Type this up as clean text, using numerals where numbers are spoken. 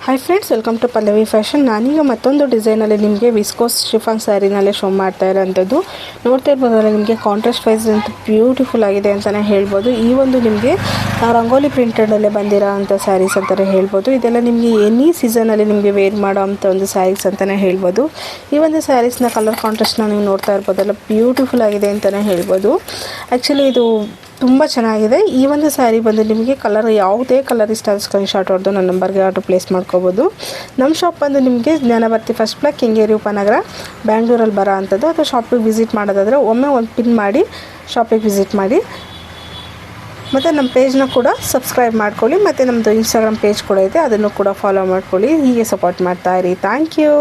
Hi friends, welcome to Pallavi fashion. ನಾನೀಗ ಮತ್ತೊಂದು ಡಿಸೈನಲ್ಲಿ ನಿಮಗೆ ವಿಸ್ಕೋಸ್ ಶಿಫಾನ್ ಸ್ಯಾರಿನಲ್ಲೇ ಶೋ ಮಾಡ್ತಾ ಇರೋಂಥದ್ದು. ನೋಡ್ತಾ ಇರ್ಬೋದಲ್ಲ, ನಿಮಗೆ ಕಾಂಟ್ರಾಸ್ಟ್ ವೈಸ್ ಅಂತ ಬ್ಯೂಟಿಫುಲ್ ಆಗಿದೆ ಅಂತಲೇ ಹೇಳ್ಬೋದು. ಈ ಒಂದು ನಿಮಗೆ ರಂಗೋಲಿ ಪ್ರಿಂಟೆಡಲ್ಲೇ ಬಂದಿರೋ ಅಂಥ ಸ್ಯಾರೀಸ್ ಅಂತಲೇ ಹೇಳ್ಬೋದು. ಇದೆಲ್ಲ ನಿಮಗೆ ಎನಿ ಸೀಸನಲ್ಲಿ ನಿಮಗೆ ವೇರ್ ಮಾಡೋ ಅಂಥ ಒಂದು ಸ್ಯಾರೀಸ್ ಅಂತಲೇ ಹೇಳ್ಬೋದು. ಈ ಒಂದು ಸ್ಯಾರೀಸ್ನ ಕಲರ್ ಕಾಂಟ್ರಾಸ್ಟ್ನ ನೀವು ನೋಡ್ತಾ ಇರ್ಬೋದಲ್ಲ, ಬ್ಯೂಟಿಫುಲ್ ಆಗಿದೆ ಅಂತಲೇ ಹೇಳ್ಬೋದು. ಆ್ಯಕ್ಚುಲಿ ಇದು ತುಂಬ ಚೆನ್ನಾಗಿದೆ. ಈ ಒಂದು ಸ್ಯಾರಿ ಬಂದು ನಿಮಗೆ ಕಲರ್ ಯಾವುದೇ ಕಲರ್ ಇಷ್ಟ ಆದ ಸ್ಕ್ರೀನ್ಶಾಟ್ ಹೊಡೆದು ನನ್ನ ನಂಬರ್ಗೆ ಆರ್ಡರ್ ಪ್ಲೇಸ್ ಮಾಡ್ಕೋಬೋದು. ನಮ್ಮ ಶಾಪ್ ಬಂದು ನಿಮಗೆ ಜ್ಞಾನಭರ್ತಿ ಫಸ್ಟ್ ಬ್ಲಾಕ್, ಕೆಂಗೇರಿ ಉಪನಗರ, ಬ್ಯಾಂಗ್ಳೂರಲ್ಲಿ ಬರೋ ಅಂಥದ್ದು. ಅಥವಾ ಶಾಪಿಗೆ ವಿಸಿಟ್ ಮಾಡೋದಾದರೆ ಒಮ್ಮೆ ಒಂದು ಪಿನ್ ಮಾಡಿ ಶಾಪಿಗೆ ವಿಸಿಟ್ ಮಾಡಿ. ಮತ್ತು ನಮ್ಮ ಪೇಜ್ನ ಕೂಡ ಸಬ್ಸ್ಕ್ರೈಬ್ ಮಾಡ್ಕೊಳ್ಳಿ. ಮತ್ತು ನಮ್ಮದು ಇನ್ಸ್ಟಾಗ್ರಾಮ್ ಪೇಜ್ ಕೂಡ ಇದೆ, ಅದನ್ನು ಕೂಡ ಫಾಲೋ ಮಾಡ್ಕೊಳ್ಳಿ. ಹೀಗೆ ಸಪೋರ್ಟ್ ಮಾಡ್ತಾಯಿರಿ. Thank you.